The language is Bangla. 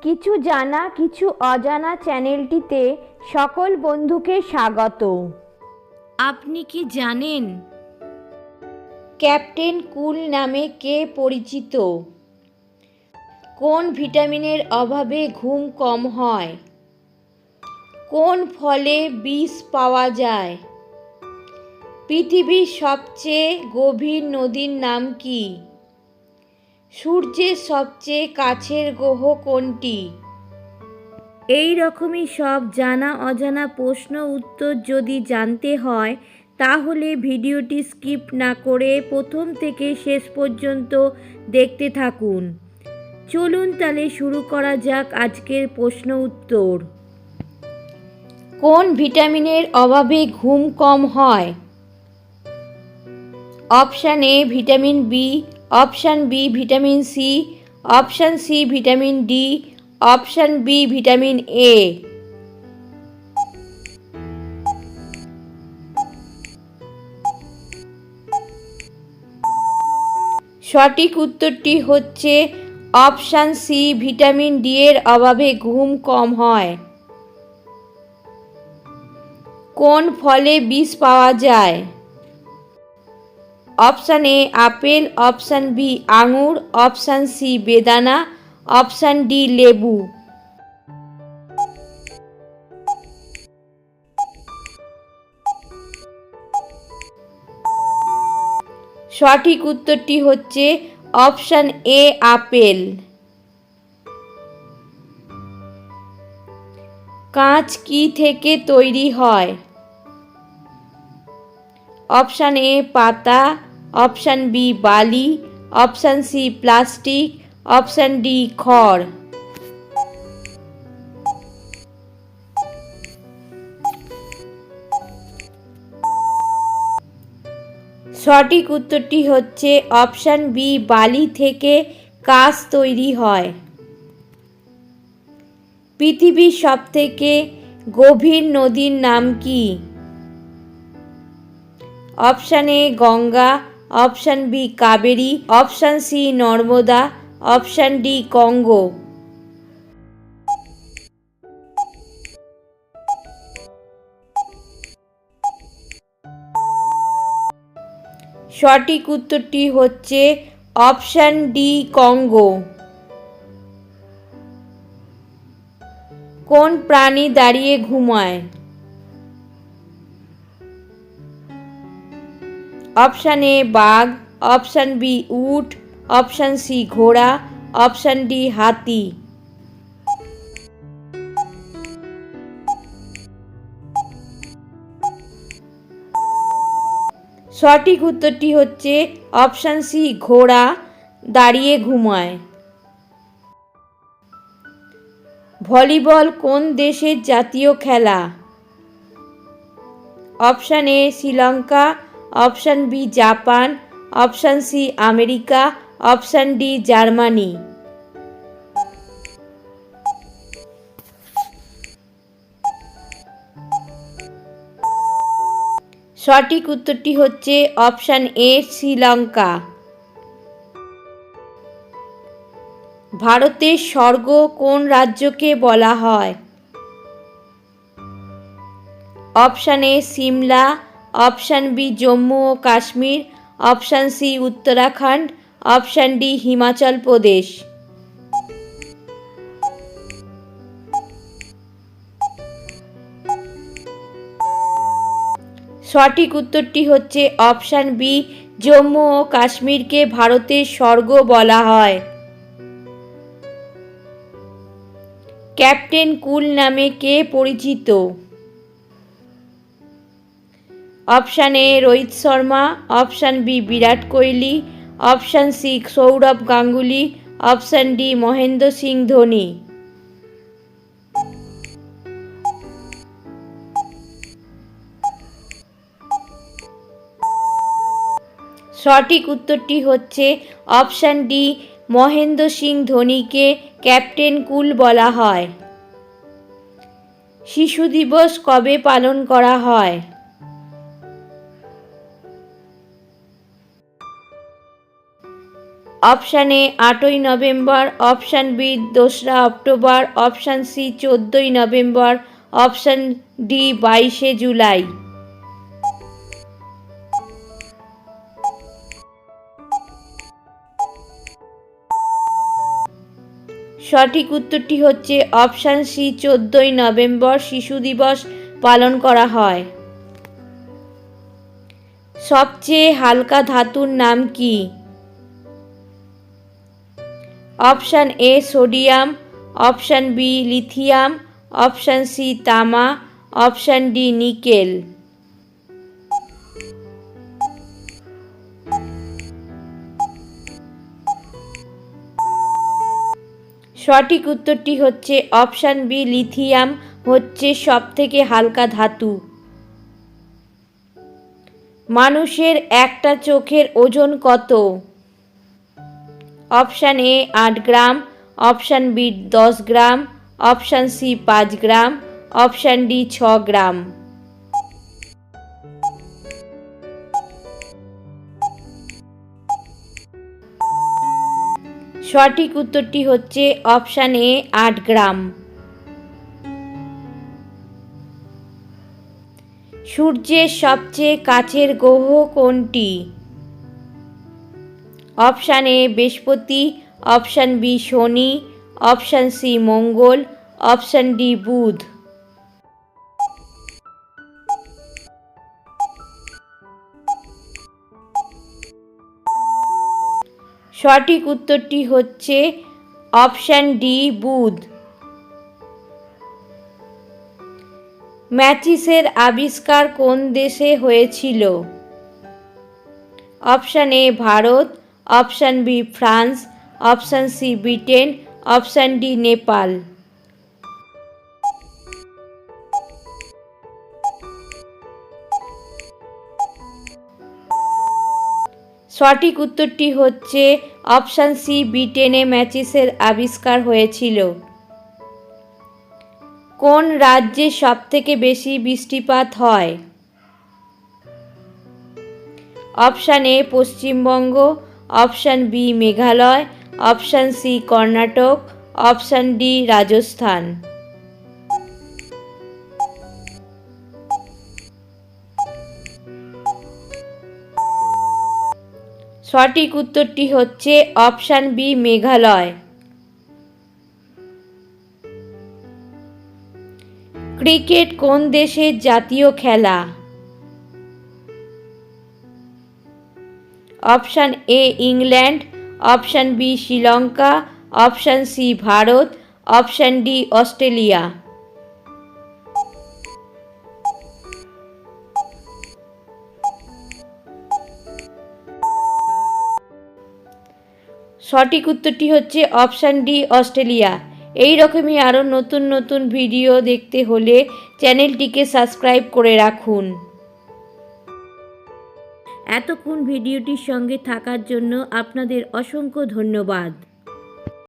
কিছু জানা কিছু অজানা চ্যানেলটিতে সকল বন্ধুকে স্বাগত। আপনি কি জানেন ক্যাপ্টেন কুল নামে কে পরিচিত? কোন ভিটামিনের অভাবে ঘুম কম হয়? কোন ফলে বিষ পাওয়া যায়? পৃথিবীর সবচেয়ে গভীর নদীর নাম কি? সূর্যের সবচেয়ে কাছের গ্রহ কোনটি? এই রকমই সব জানা অজানা প্রশ্ন উত্তর যদি জানতে হয় তাহলে ভিডিওটি স্কিপ না করে প্রথম থেকে শেষ পর্যন্ত দেখতে থাকুন। চলুন তাহলে শুরু করা যাক আজকের প্রশ্ন উত্তর। কোন ভিটামিনের অভাবে ঘুম কম হয়? Option A vitamin B, option B vitamin C, option C vitamin D, option B vitamin A. সঠিক উত্তরটি হচ্ছে অপশান সি ভিটামিন ডি এর অভাবে ঘুম কম হয়। কোন ফলে বিষ পাওয়া যায়? Option A apple, option B আঙুর, অপশান সি বেদানা, অপশান ডি লেবু। সঠিক উত্তরটি হচ্ছে অপশান এ আপেল। কাঁচ কি থেকে তৈরি হয়? অপশান এ পাতা, অপশান বি বালি, option C plastic, option D খড়। সঠিক উত্তরটি হচ্ছে অপশান বি বালি থেকে কাঁচ তৈরি হয়। পৃথিবীর সবথেকে গভীর নদীর নাম কি? Option A Ganga, option B Kaveri, option C Narmada, option D Congo. সঠিক উত্তরটি হচ্ছে অপশান ডি কঙ্গো। কোন প্রাণী দাঁড়িয়ে ঘুমায়? অপশান এ বাঘ, অপশান বি উট, অপশান সি ঘোড়া, অপশান ডি হাতি। সঠিক উত্তরটি হচ্ছে অপশান সি ঘোড়া দাঁড়িয়ে ঘুমায়। ভলিবল কোন দেশের জাতীয় খেলা? Option A Sri Lanka, option B Japan, option C America, option D Germany. সঠিক উত্তরটি হচ্ছে অপশান এ শ্রীলঙ্কা। ভারতের স্বর্গ কোন রাজ্যকে বলা হয়? Option A Shimla, option B Jammu ও Kashmir, option C Uttarakhand, option D Himachal Pradesh. সঠিক উত্তরটি হচ্ছে অপশান বি জম্মু ও কাশ্মীরকে ভারতের স্বর্গ বলা হয়। ক্যাপ্টেন কুল নামে কে পরিচিত? Option A Rohit Sharma, option B Virat Kohli, option C Sourav Ganguly, option D Mahendra Singh Dhoni. সঠিক উত্তরটি হচ্ছে অপশান ডি মহেন্দ্র সিং ধোনিকে ক্যাপ্টেন কুল বলা হয়। শিশু দিবস কবে পালন করা হয়? অপশান এ 8ই নভেম্বর, অপশান বি 2রা অক্টোবর, অপশান সি 14ই নভেম্বর, অপশান ডি 22শে জুলাই। সঠিক উত্তরটি হচ্ছে অপশান সি 14ই নভেম্বর শিশু দিবস পালন করা হয়। সবচেয়ে হালকা ধাতুর নাম কি? Option A sodium, option B lithium, option C তামা, অপশান ডি নিকেল। সঠিক উত্তরটি হচ্ছে অপশান বি লিথিয়াম হচ্ছে সবথেকে হালকা ধাতু। মানুষের একটা চোখের ওজন কত? Option A 8 gram, option B 10 gram, option C 5 gram, option D 6 gram. সঠিক উত্তরটি হচ্ছে অপশান এ 8 গ্রাম। সূর্যের সবচেয়ে কাছের গ্রহ কোনটি? অপশান এ বৃহস্পতি, অপশান বি শনি, অপশান সি মঙ্গল, অপশান ডি বুধ। সঠিক উত্তরটি হচ্ছে অপশান ডি বুধ। ম্যাচিসের আবিষ্কার কোন দেশে হয়েছিল? Option A Bharat, option B France, option C Britain, option D Nepal. সঠিক উত্তরটি হচ্ছে অপশান সি ব্রিটেনে ম্যাচিসের আবিষ্কার হয়েছিল। কোন রাজ্যে সবথেকে বেশি বৃষ্টিপাত হয়? Option A Paschimbanga, option B Meghalaya, option C Karnataka, option D Rajasthan. সঠিক উত্তরটি হচ্ছে অপশান বি মেঘালয়। ক্রিকেট কোন দেশের জাতীয় খেলা? Option A England, option B Sri Lanka, option C Bharat, option D Australia. সঠিক উত্তরটি হচ্ছে অপশান ডি অস্ট্রেলিয়া। এই রকমই আরও নতুন নতুন ভিডিও দেখতে হলে চ্যানেলটিকে সাবস্ক্রাইব করে রাখুন। এতক্ষণ ভিডিওটির সঙ্গে থাকার জন্য আপনাদের অসংখ্য ধন্যবাদ।